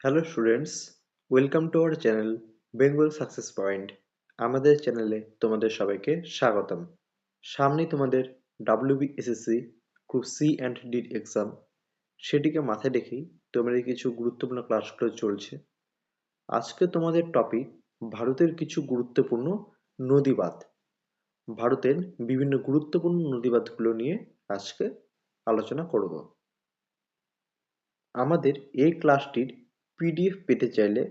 Hello students, welcome to our channel Bengal success point. আমাদের চ্যানেলে তোমাদের সবাইকে স্বাগতম। সামনেই তোমাদের WBSSC group C and D exam, সেটিকে মাথায় রেখেই তোমাদের কিছু গুরুত্বপূর্ণ ক্লাসগুলো চলছে। আজকে তোমাদের টপিক ভারতের কিছু গুরুত্বপূর্ণ নদীবাঁধ। ভারতের বিভিন্ন গুরুত্বপূর্ণ নদীবাঁধগুলো নিয়ে আজকে আলোচনা করব। আমাদের এই ক্লাসটির পিডিএফ পেতে চাইলে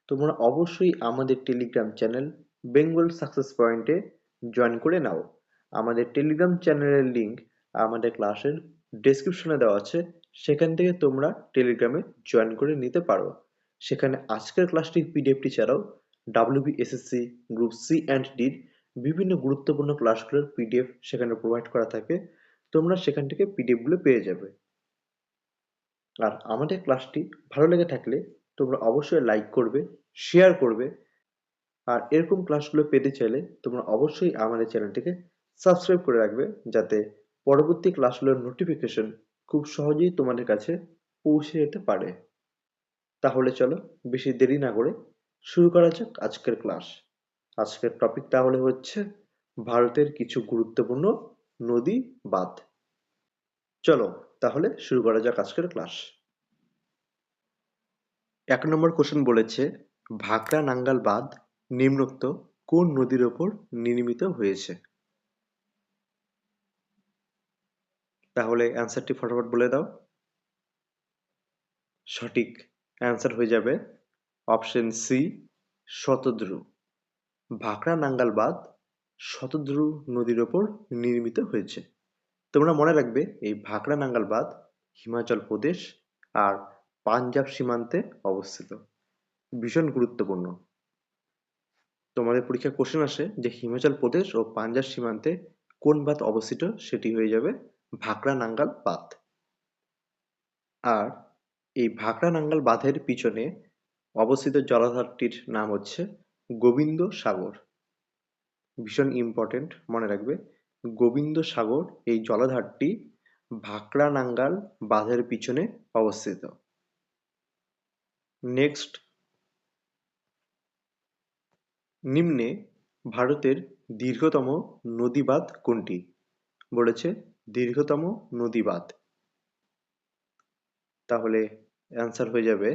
তোমরা অবশ্যই আমাদের টেলিগ্রাম চ্যানেল বেঙ্গল সাকসেস পয়েন্টে জয়েন করে নাও। আমাদের টেলিগ্রাম চ্যানেলের লিঙ্ক আমাদের ক্লাসের ডেসক্রিপশনে দেওয়া আছে, সেখান থেকে তোমরা টেলিগ্রামে জয়েন করে নিতে পারো। সেখানে আজকের ক্লাসটির পিডিএফটি ছাড়াও WBSSC গ্রুপ সি অ্যান্ড ডির বিভিন্ন গুরুত্বপূর্ণ ক্লাসগুলোর পিডিএফ সেখানে প্রোভাইড করা থাকে। তোমরা সেখান থেকে পিডিএফগুলো পেয়ে যাবে। আর আমাদের ক্লাসটি ভালো লেগে থাকলে তোমরা অবশ্যই লাইক করবে, শেয়ার করবে। আর এরকম ক্লাসগুলো পেতে চাইলে তোমরা অবশ্যই আমাদের চ্যানেলটিকে সাবস্ক্রাইব করে রাখবে, যাতে পরবর্তী ক্লাসগুলোর নোটিফিকেশন খুব সহজেই তোমাদের কাছে পৌঁছে যেতে পারে। তাহলে চলো বেশি দেরি না করে শুরু করা যাক আজকের ক্লাস। আজকের টপিক তাহলে হচ্ছে ভারতের কিছু গুরুত্বপূর্ণ নদী বাঁধ। চলো তাহলে শুরু করা যাক আজকের ক্লাস। ১ নম্বর কোশ্চেন বলেছে, ভাকরা নাঙ্গাল বাঁধ নিম্নোক্ত কোন নদীর ওপর নির্মিত হয়েছে? তাহলে অ্যান্সারটি ফটাফট বলে দাও। সঠিক অ্যান্সার হয়ে যাবে অপশন সি, শতদ্রু। ভাকরা নাঙ্গাল বাঁধ শতদ্রু নদীর ওপর নির্মিত হয়েছে। তোমরা মনে রাখবে এই ভাকরা নাঙ্গাল বাঁধ হিমাচল প্রদেশ আর পাঞ্জাব সীমান্তে অবস্থিত। ভীষণ গুরুত্বপূর্ণ। তোমাদের পরীক্ষায় কোশ্চেন আসে যে হিমাচল প্রদেশ ও পাঞ্জাব সীমান্তে কোন বাঁধ অবস্থিত, সেটি হয়ে যাবে ভাকরা নাঙ্গাল বাঁধ। আর এই ভাকরা নাঙ্গাল বাঁধের পিছনে অবস্থিত জলাধারটির নাম হচ্ছে গোবিন্দ সাগর। ভীষণ ইম্পর্টেন্ট, মনে রাখবে গোবিন্দ সাগর এই জলাধারটি ভাকরা নাঙ্গাল বাঁধের পিছনে অবস্থিত। নেক্সট, নিম্নে ভারতের দীর্ঘতম নদীবাঁধ কোনটি? বলেছে দীর্ঘতম নদীবাঁধ। তাহলে অ্যান্সার হয়ে যাবে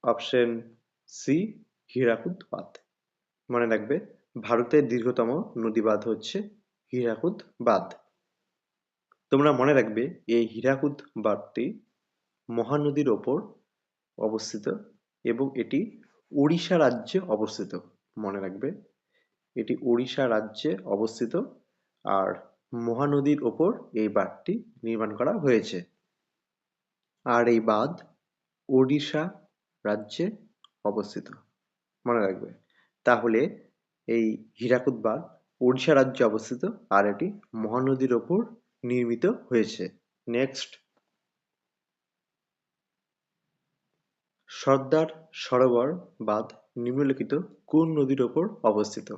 অপশন সি, হীরাকুদ বাঁধ। মনে রাখবে ভারতের দীর্ঘতম নদীবাঁধ হচ্ছে হীরাকুদ বাঁধ। তোমরা মনে রাখবে এই হীরাকুদ বাঁধটি মহানদীর ওপর অবস্থিত এবং এটি ওড়িশা রাজ্যে অবস্থিত। মনে রাখবে এটি ওড়িশা রাজ্যে অবস্থিত আর মহানদীর ওপর এই বাঁধটি নির্মাণ করা হয়েছে। আর এই বাঁধ ওড়িশা রাজ্যে অবস্থিত, মনে রাখবে। তাহলে এই হীরাকুদ বাঁধ ওড়িশা রাজ্যে অবস্থিত আর এটি মহানদীর ওপর নির্মিত হয়েছে। নেক্সট, সর্দার সরোবর বাঁধ নিম্নলিখিত কোন নদীর ওপর অবস্থিত?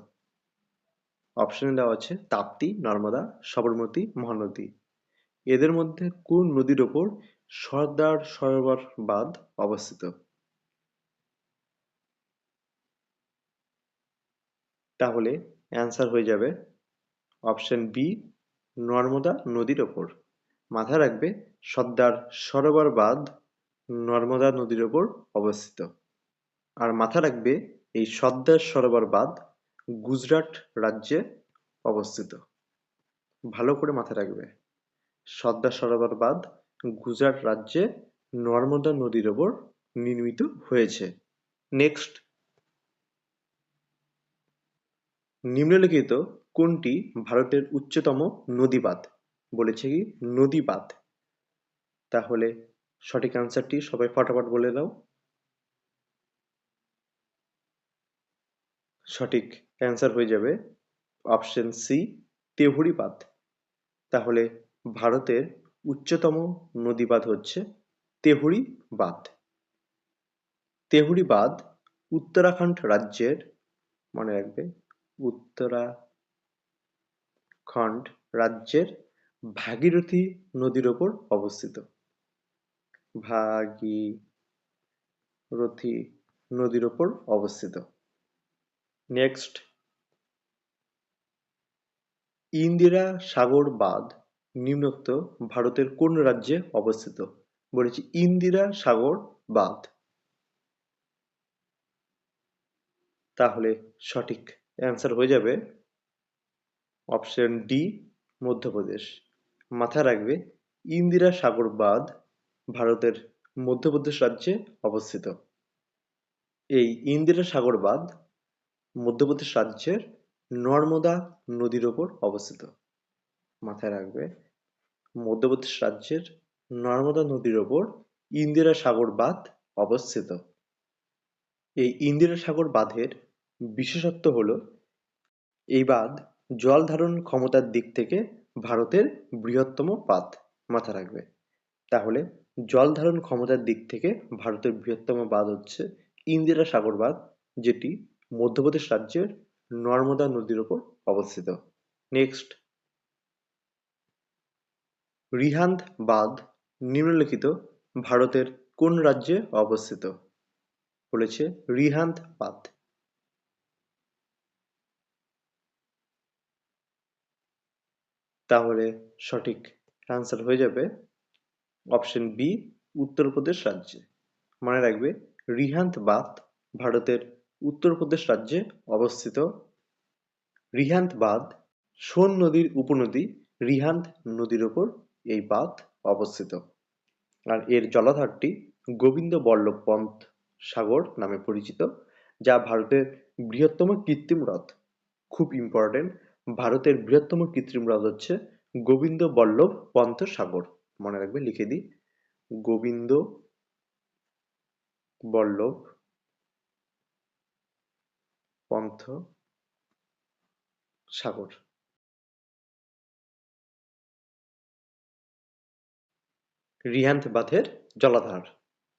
অপশনে দেওয়া আছে তাপ্তি, নর্মদা, সবরমতী, মহানদী। এদের মধ্যে কোন নদীর ওপর সর্দার সরোবর বাঁধ অবস্থিত? তাহলে অ্যান্সার হয়ে যাবে অপশন বি, নর্মদা নদীর ওপর। মাথায় রাখবে সর্দার সরোবর বাঁধ নর্মদা নদীর ওপর অবস্থিত। আর মাথায় রাখবে এই সর্দার সরোবর বাঁধ গুজরাট রাজ্যে অবস্থিত। ভালো করে মাথায় রাখবে সর্দার সরোবর বাঁধ গুজরাট রাজ্যে নর্মদা নদীর ওপর নির্মিত হয়েছে। নেক্সট, নিম্নলিখিত কোনটি ভারতের উচ্চতম নদীবাঁধ? বলেছে কি নদীবাঁধ। তাহলে সঠিক অ্যান্সারটি সবাই ফটাফট বলে দাও। সঠিক অ্যান্সার হয়ে যাবে অপশন সি, তেহুরি বাঁধ। তাহলে ভারতের উচ্চতম নদীবাঁধ হচ্ছে তেহুরি বাঁধ। তেহুরি বাঁধ উত্তরাখণ্ড রাজ্যের, মনে রাখবে উত্তরাখণ্ড রাজ্যের ভাগীরথী নদীর ওপর অবস্থিত। ভাগীরথী নদীর ওপর অবস্থিত। নেক্সট, ইন্দিরা সাগর বাঁধ নিম্নোক্ত ভারতের কোন রাজ্যে অবস্থিত? বলেছি ইন্দিরা সাগর বাঁধ। তাহলে সঠিক অ্যান্সার হয়ে যাবে অপশন ডি, মধ্যপ্রদেশ। মাথায় রাখবে ইন্দিরা সাগর বাঁধ ভারতের মধ্যপ্রদেশ রাজ্যে অবস্থিত। এই ইন্দিরা সাগর বাঁধ মধ্যপ্রদেশ রাজ্যের নর্মদা নদীর ওপর অবস্থিত। মাথায় রাখবে মধ্যপ্রদেশ রাজ্যের নর্মদা নদীর ওপর ইন্দিরা সাগর বাঁধ অবস্থিত। এই ইন্দিরা সাগর বাঁধের বিশেষত্ব হলো এই বাঁধ জল ধারণ ক্ষমতার দিক থেকে ভারতের বৃহত্তম বাঁধ। মাথায় রাখবে তাহলে জল ধারণ ক্ষমতার দিক থেকে ভারতের বৃহত্তম বাঁধ হচ্ছে ইন্দিরা সাগর বাঁধ, যেটি মধ্যপ্রদেশ রাজ্যের নর্মদা নদীর ওপর অবস্থিত। নেক্সট, রিহান্দ বাঁধ নিম্নলিখিত ভারতের কোন রাজ্যে অবস্থিত? বলেছে রিহান্দ বাঁধ। তাহলে সঠিক অ্যান্সার হয়ে যাবে অপশন বি, উত্তরপ্রদেশ রাজ্যে। মনে রাখবে রিহান্দ বাঁধ ভারতের উত্তরপ্রদেশ রাজ্যে অবস্থিত। রিহান্দ বাঁধ সোন নদীর উপনদী রিহান্দ নদীর ওপর এই বাঁধ অবস্থিত। আর এর জলাধারটি গোবিন্দ বল্লভ পন্ত সাগর নামে পরিচিত, যা ভারতের বৃহত্তম কৃত্রিম হ্রদ। খুব ইম্পর্টেন্ট, ভারতের বৃহত্তম কৃত্রিম হ্রদ হচ্ছে গোবিন্দ বল্লভ পন্ত সাগর। মনে রাখবে, লিখে দিই গোবিন্দ বল্লভ পন্ত সাগর। রিহান্দ বাঁধের জলাধার।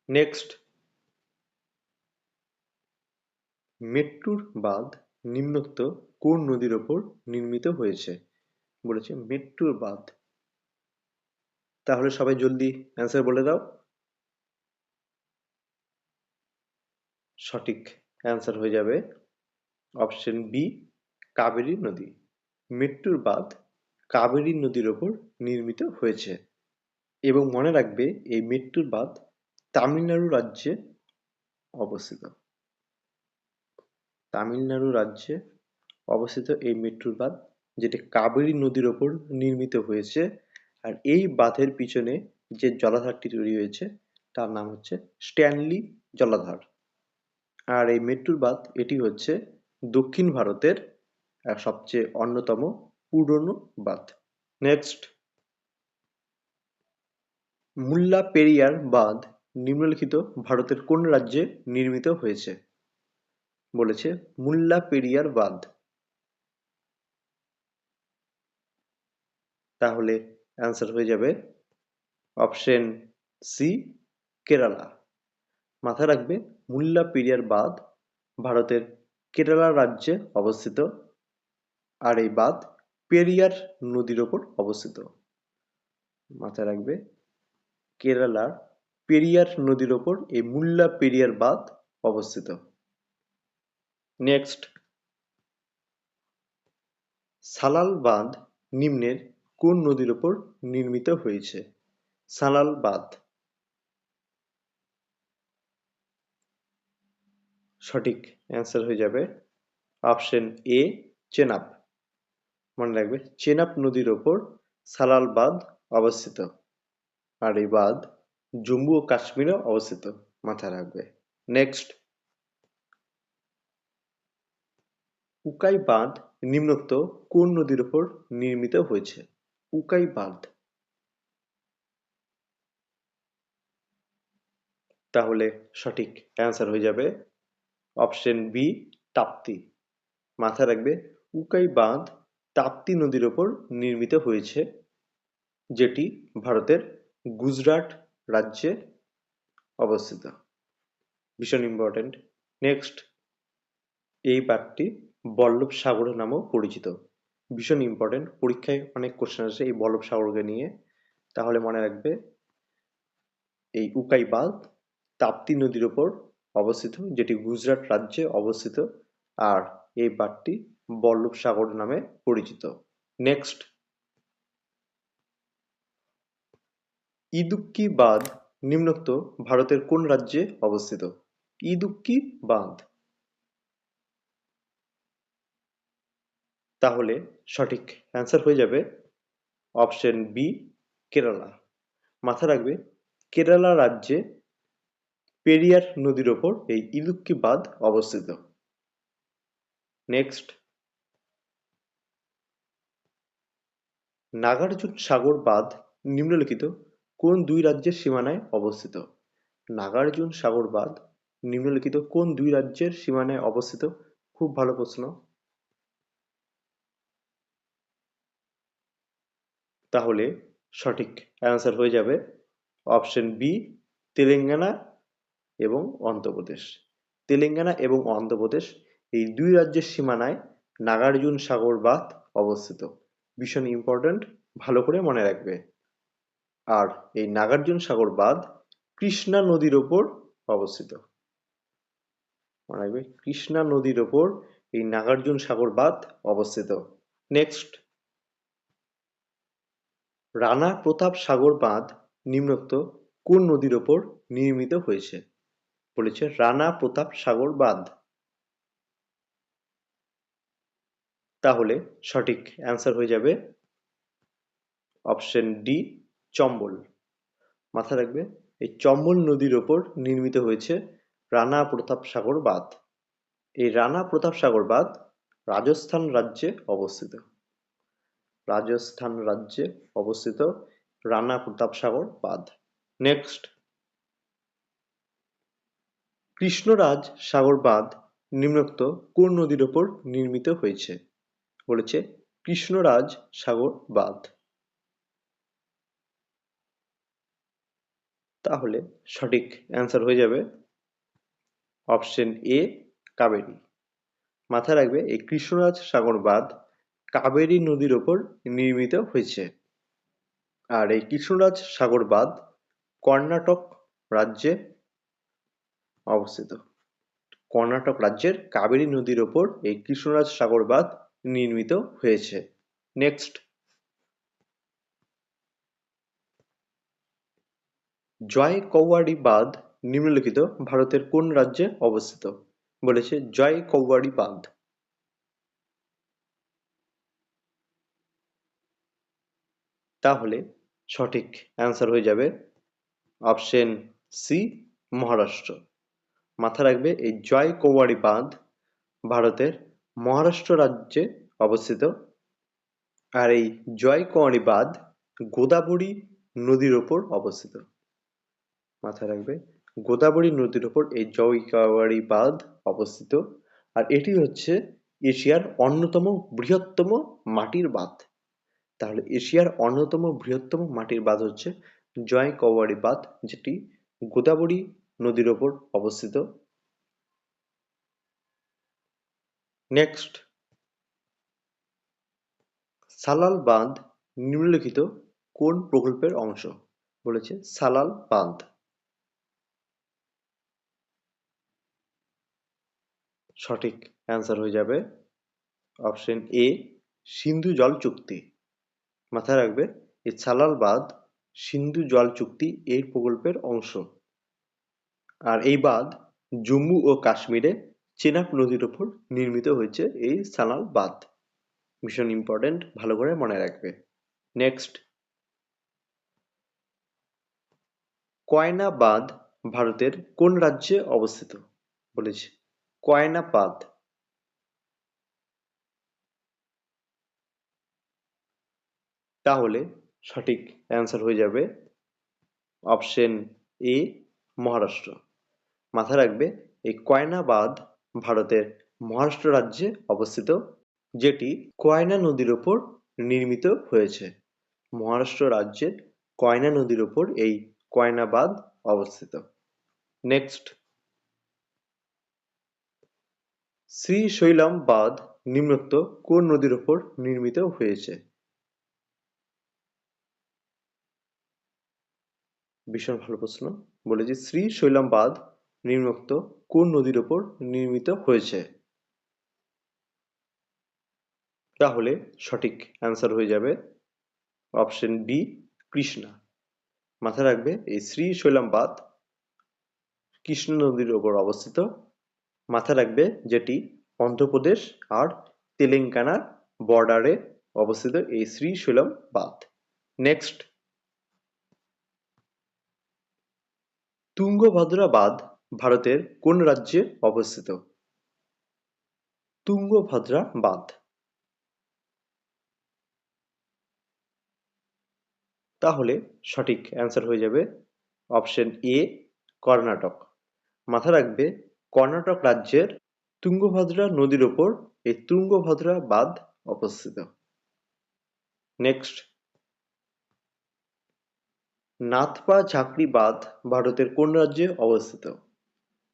নেক্সট, মেট্টুর বাঁধ নিম্নোক্ত কোন নদীর ওপর নির্মিত হয়েছে? বলেছে মেট্টুর বাঁধ। তাহলে সবাই জলদি অ্যান্সার বলে দাও। সঠিক অ্যান্সার হয়ে যাবে অপশন বি, কাবেরী নদী। মেট্টুর বাঁধ কাবেরী নদীর ওপর নির্মিত হয়েছে। এবং মনে রাখবে এই মেট্টুর বাঁধ তামিলনাড়ু রাজ্যে অবস্থিত। তামিলনাড়ু রাজ্যে অবস্থিত এই মেট্টুর বাঁধ, যেটি কাবেরী নদীর ওপর নির্মিত হয়েছে। আর এই বাঁধের পিছনে যে জলাধারটি তৈরি হয়েছে তার নাম হচ্ছে স্ট্যানলি জলাধার। আর এই মেট্টুর বাঁধ এটি হচ্ছে দক্ষিণ ভারতের সবচেয়ে অন্যতম পুরনো বাঁধ। নেক্সট, মুল্লা পেরিয়ার বাঁধ নিম্নলিখিত ভারতের কোন রাজ্যে নির্মিত হয়েছে? বলেছে মুল্লা পেরিয়ার বাঁধ। তাহলে অ্যান্সার হয়ে যাবে অপশন সি, কেরালা। মাথায় রাখবে মুল্লা পেরিয়ার বাঁধ ভারতের কেরালা রাজ্যে অবস্থিত। আর এই বাঁধ পেরিয়ার নদীর ওপর অবস্থিত। মাথায় রাখবে কেরালার পেরিয়ার নদীর ওপর এই মুল্লা পেরিয়ার বাঁধ অবস্থিত। নেক্সট, সালাল বাঁধ নিম্নের কোন নদীর ওপর নির্মিত হয়েছে? সালাল বাঁধ। সঠিক অ্যান্সার হয়ে যাবে অপশন এ, চেনাব। মনে রাখবে চেনাব নদীর ওপর সালাল বাঁধ অবস্থিত। আর এই বাঁধ জম্মু ও কাশ্মীরে অবস্থিত। মাথায় রাখবে। নেক্সট, উকাই বাঁধ নিম্নোক্ত কোন নদীর ওপর নির্মিত হয়েছে? উকাই বাঁধ। তাহলে সঠিক অ্যান্সার হয়ে যাবে অপশন বি, তাপ্তি। মাথায় রাখবে উকাই বাঁধ তাপ্তি নদীর ওপর নির্মিত হয়েছে, যেটি ভারতের গুজরাট রাজ্যে অবস্থিত। ভীষণ ইম্পর্টেন্ট। নেক্সট, এই বাঁধটি বল্লভ সাগর নামেও পরিচিত। ভীষণ ইম্পর্টেন্ট, পরীক্ষায় অনেক কোশ্চেন আসে এই বল্লভসাগরকে নিয়ে। তাহলে মনে রাখবে এই উকাই বাঁধ তাপ্তি নদীর ওপর অবস্থিত, যেটি গুজরাট রাজ্যে অবস্থিত, আর এই বাঁধটি বল্লভসাগর নামে পরিচিত। নেক্সট, ইদুক্কি বাঁধ নিম্নোক্ত ভারতের কোন রাজ্যে অবস্থিত? ইদুক্কি বাঁধ। তাহলে সঠিক অ্যান্সার হয়ে যাবে অপশন বি, কেরালা। মাথা রাখবে কেরালা রাজ্যে পেরিয়ার নদীর ওপর এই ইদুক্কি বাঁধ অবস্থিত। নেক্সট, নাগার্জুন সাগর বাঁধ নিম্নলিখিত কোন দুই রাজ্যের সীমানায় অবস্থিত? নাগার্জুন সাগর বাঁধ নিম্নলিখিত কোন দুই রাজ্যের সীমানায় অবস্থিত? খুব ভালো প্রশ্ন। তাহলে সঠিক অ্যান্সার হয়ে যাবে অপশন বি, তেলেঙ্গানা এবং অন্ধ্রপ্রদেশ। তেলেঙ্গানা এবং অন্ধ্রপ্রদেশ এই দুই রাজ্যের সীমানায় নাগার্জুন সাগর বাঁধ অবস্থিত। ভীষণ ইম্পর্ট্যান্ট, ভালো করে মনে রাখবে। আর এই নাগার্জুন সাগর বাঁধ কৃষ্ণা নদীর ওপর অবস্থিত। মনে রাখবে কৃষ্ণা নদীর ওপর এই নাগার্জুন সাগর বাঁধ অবস্থিত। নেক্সট, রানা প্রতাপ সাগর বাঁধ নিম্নোক্ত কোন নদীর ওপর নির্মিত হয়েছে? বলেছে রানা প্রতাপ সাগর বাঁধ। তাহলে সঠিক অ্যান্সার হয়ে যাবে অপশন ডি, চম্বল। মাথায় রাখবে এই চম্বল নদীর ওপর নির্মিত হয়েছে রানা প্রতাপ সাগর বাঁধ। এই রানা প্রতাপ সাগর বাঁধ রাজস্থান রাজ্যে অবস্থিত। রাজস্থান রাজ্যে অবস্থিত রানা প্রতাপ সাগর বাঁধ। নেক্সট, কৃষ্ণরাজ সাগর বাঁধ নিম্নোক্ত কোন নদীর ওপর নির্মিত হয়েছে? বলেছে কৃষ্ণরাজ সাগর বাঁধ। তাহলে সঠিক অ্যান্সার হয়ে যাবে অপশন এ, কাবেরী। মাথায় রাখবে এই কৃষ্ণরাজ সাগর বাঁধ কাবেরী নদীর ওপর নির্মিত হয়েছে। আর এই কৃষ্ণরাজ সাগর বাঁধ কর্ণাটক রাজ্যে অবস্থিত। কর্ণাটক রাজ্যের কাবেরী নদীর ওপর এই কৃষ্ণরাজ সাগর বাঁধ নির্মিত হয়েছে। নেক্সট, জয় কৌয়ারি বাঁধ নিম্নলিখিত ভারতের কোন রাজ্যে অবস্থিত? বলেছে জয় কৌয়ারি বাঁধ। তাহলে সঠিক অ্যান্সার হয়ে যাবে অপশন সি, মহারাষ্ট্র। মাথা রাখবে এই জয় কৌয়ারি বাঁধ ভারতের মহারাষ্ট্র রাজ্যে অবস্থিত। আর এই জয় কৌয়ারি বাঁধ গোদাবরী নদীর ওপর অবস্থিত। মাথায় রাখবে গোদাবরী নদীর ওপর এই জয় কৌয়ারি বাঁধ অবস্থিত। আর এটি হচ্ছে এশিয়ার অন্যতম বৃহত্তম মাটির বাঁধ। তাহলে এশিয়ার অন্যতম বৃহত্তম মাটির বাঁধ হচ্ছে জয় কৌয়ারি বাঁধ, যেটি গোদাবরী নদীর ওপর অবস্থিত। নেক্সট, সালাল বাঁধ নিম্নলিখিত কোন প্রকল্পের অংশ? বলেছে সালাল বাঁধ। সঠিক অ্যান্সার হয়ে যাবে অপশন এ, সিন্ধু জল চুক্তি। মাথায় রাখবে এই সালাল বাঁধ সিন্ধু জল চুক্তি এই প্রকল্পের অংশ। আর এই বাঁধ জম্মু ও কাশ্মীরে চেনাব নদীর ওপর নির্মিত হয়েছে এই সালাল বাঁধ। ভীষণ ইম্পর্টেন্ট, ভালো করে মনে রাখবে। নেক্সট, কয়না বাঁধ ভারতের কোন রাজ্যে অবস্থিত? বলেছে কয়না বাঁধ। তাহলে সঠিক অ্যান্সার হয়ে যাবে অপশন এ, মহারাষ্ট্র। মাথায় রাখবে এই কয়না বাঁধ ভারতের মহারাষ্ট্র রাজ্যে অবস্থিত, যেটি কয়না নদীর ওপর নির্মিত হয়েছে। মহারাষ্ট্র রাজ্যের কয়না নদীর ওপর এই কয়না বাঁধ অবস্থিত। নেক্সট, শ্রীশৈলম বাঁধ নিম্নোক্ত কোন নদীর উপর নির্মিত হয়েছে? ভীষণ ভালো প্রশ্ন। বলেছি শ্রীশৈলম বাঁধ নিম্নোক্ত কোন নদীর উপর নির্মিত হয়েছে? তাহলে সঠিক অ্যান্সার হয়ে যাবে অপশন বি, কৃষ্ণা। মাথায় রাখবে এই শ্রীশৈলম বাঁধ কৃষ্ণা নদীর উপর অবস্থিত। মাথায় রাখবে যেটি অন্ধ্রপ্রদেশ আর তেলেঙ্গানার বর্ডারে অবস্থিত এই শ্রীশৈলম বাঁধ। নেক্সট, তুঙ্গভদ্রা বাঁধ ভারতের কোন রাজ্যে অবস্থিত? তুঙ্গভদ্রা বাঁধ। তাহলে সঠিক অ্যান্সার হয়ে যাবে অপশন এ, কর্ণাটক। মাথায় রাখবে কর্ণাটক রাজ্যের তুঙ্গভদ্রা নদীর ওপর এই তুঙ্গভদ্রা বাঁধ অবস্থিত। নেক্সট, নাথপা ঝাঁকড়ি বাঁধ ভারতের কোন রাজ্যে অবস্থিত?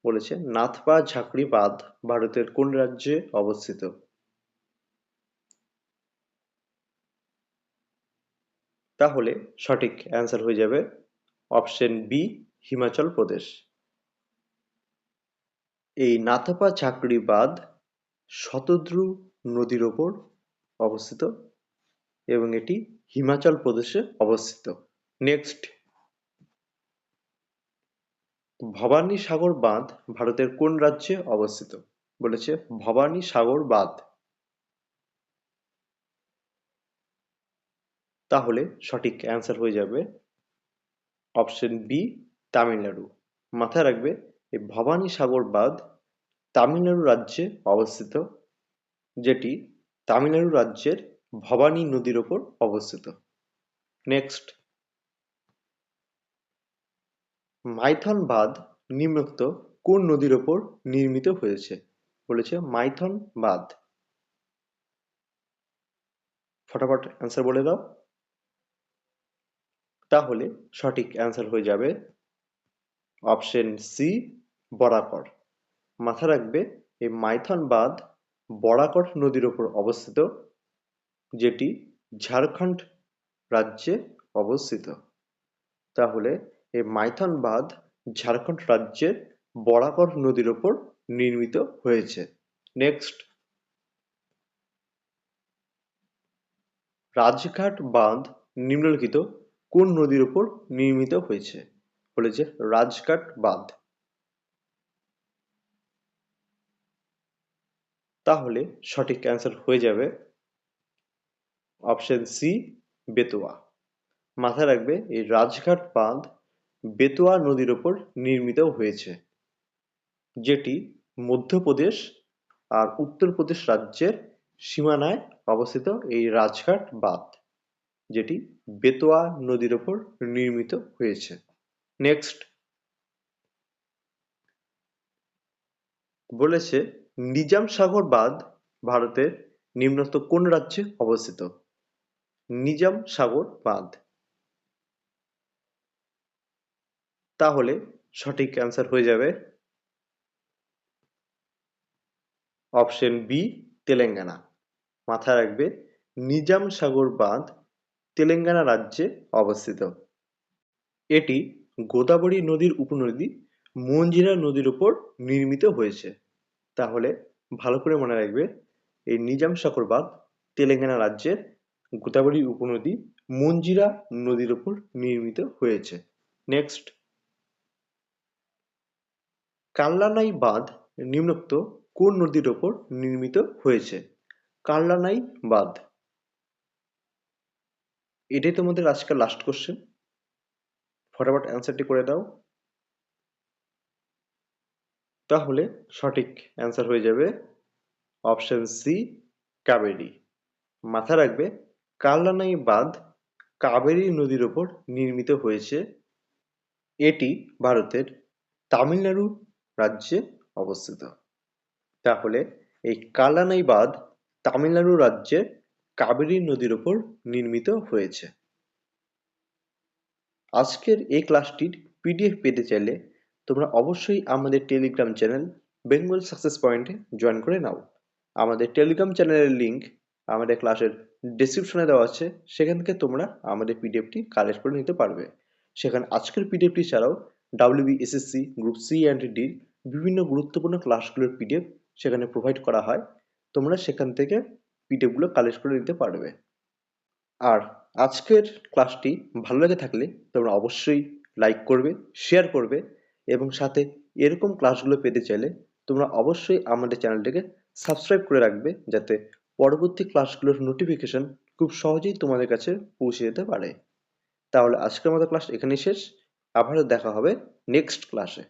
বলেছে নাথপা ঝাঁকড়ি বাঁধ ভারতের কোন রাজ্যে অবস্থিত? তাহলে সঠিক অ্যান্সার হয়ে যাবে অপশন বি, হিমাচল প্রদেশ। এই নাথপা ঝাঁকড়ি বাঁধ শতদ্রু নদীর ওপর অবস্থিত এবং এটি হিমাচল প্রদেশে অবস্থিত। নেক্সট, ভবানী সাগর বাঁধ ভারতের কোন রাজ্যে অবস্থিত? বলেছে ভবানী সাগর বাঁধ। তাহলে সঠিক অ্যান্সার হয়ে যাবে অপশন বি, তামিলনাড়ু। মাথায় রাখবে এই ভবানী সাগর বাঁধ তামিলনাড়ু রাজ্যে অবস্থিত, যেটি তামিলনাড়ু রাজ্যের ভবানী নদীর ওপর অবস্থিত। নেক্সট, মাইথন বাঁধ নিম্নোক্ত কোন নদীর ওপর নির্মিত হয়েছে? বলেছে মাইথন বাঁধ। ফটাফট অ্যান্সার বলে দাও। তাহলে সঠিক অ্যান্সার হয়ে যাবে অপশন সি, বরাকর। মাথায় রাখবে এই মাইথন বাঁধ বরাকর নদীর ওপর অবস্থিত, যেটি ঝাড়খণ্ড রাজ্যে অবস্থিত। তাহলে এই মাইথন বাঁধ ঝাড়খণ্ড রাজ্যের বরাকর নদীর ওপর নির্মিত হয়েছে। নেক্সট, রাজঘাট বাঁধ নিম্নলিখিত কোন নদীর ওপর নির্মিত হয়েছে? বলেছে রাজঘাট বাঁধ। তাহলে সঠিক অ্যান্সার হয়ে যাবে অপশন সি, বেতোয়া। মাথায় রাখবে এই রাজঘাট বাঁধ বেতোয়া নদীর ওপর নির্মিত হয়েছে, যেটি মধ্যপ্রদেশ আর উত্তরপ্রদেশ রাজ্যের সীমানায় অবস্থিত এই রাজঘাট বাঁধ, যেটি বেতোয়া নদীর ওপর নির্মিত হয়েছে। নেক্সট, বলেছে নিজাম সাগর বাঁধ ভারতের নিম্নস্থ কোন রাজ্যে অবস্থিত? নিজাম সাগর বাঁধ। তাহলে সঠিক অ্যান্সার হয়ে যাবে অপশন বি, তেলেঙ্গানা। মাথায় রাখবে নিজাম সাগর বাঁধ তেলেঙ্গানা রাজ্যে অবস্থিত। এটি গোদাবরী নদীর উপনদী মঞ্জিরা নদীর উপর নির্মিত হয়েছে। তাহলে ভালো করে মনে রাখবে এই নিজাম সাগর বাঁধ তেলেঙ্গানা রাজ্যের গোদাবরী উপনদী মঞ্জিরা নদীর উপর নির্মিত হয়েছে। নেক্সট, কাল্লানাই বাঁধ নিম্নোক্ত কোন নদীর ওপর নির্মিত হয়েছে? কাল্লানাই বাঁধ। এটাই তোমাদের আজকের লাস্ট কোশ্চেন। ফটাফট অ্যান্সারটি করে দাও। তাহলে সঠিক অ্যান্সার হয়ে যাবে অপশন সি, কাবেরী। মাথায় রাখবে কাল্লানাই বাঁধ কাবেরী নদীর ওপর নির্মিত হয়েছে। এটি ভারতের তামিলনাড়ু রাজ্যে অবস্থিত। তাহলে এই কাল্লানাই বাঁধ তামিলনাড়ু রাজ্যের কাবেরী নদীর ওপর নির্মিত হয়েছে। আজকের এই ক্লাসটির পিডিএফ পেতে চাইলে তোমরা অবশ্যই আমাদের টেলিগ্রাম চ্যানেল বেঙ্গল সাকসেস পয়েন্টে জয়েন করে নাও। আমাদের টেলিগ্রাম চ্যানেলের লিঙ্ক আমাদের ক্লাসের ডেসক্রিপশনে দেওয়া আছে, সেখান থেকে তোমরা আমাদের পিডিএফটি কালেক্ট করে নিতে পারবে। সেখানে আজকের পিডিএফটি ছাড়াও WBSSC গ্রুপ সি অ্যান্ড ডির বিভিন্ন গুরুত্বপূর্ণ ক্লাসগুলোর পিডিএফ সেখানে প্রোভাইড করা হয়। তোমরা সেখান থেকে পিডিএফগুলো কালেক্ট করে নিতে পারবে। আর আজকের ক্লাসটি ভালো লেগে থাকলে তোমরা অবশ্যই লাইক করবে, শেয়ার করবে এবং সাথে এরকম ক্লাসগুলো পেতে চাইলে তোমরা অবশ্যই আমাদের চ্যানেলটিকে সাবস্ক্রাইব করে রাখবে, যাতে পরবর্তী ক্লাসগুলোর নোটিফিকেশন খুব সহজেই তোমাদের কাছে পৌঁছে যেতে পারে। তাহলে আজকের মতো ক্লাস এখানেই শেষ। আবারও দেখা হবে নেক্সট ক্লাসে।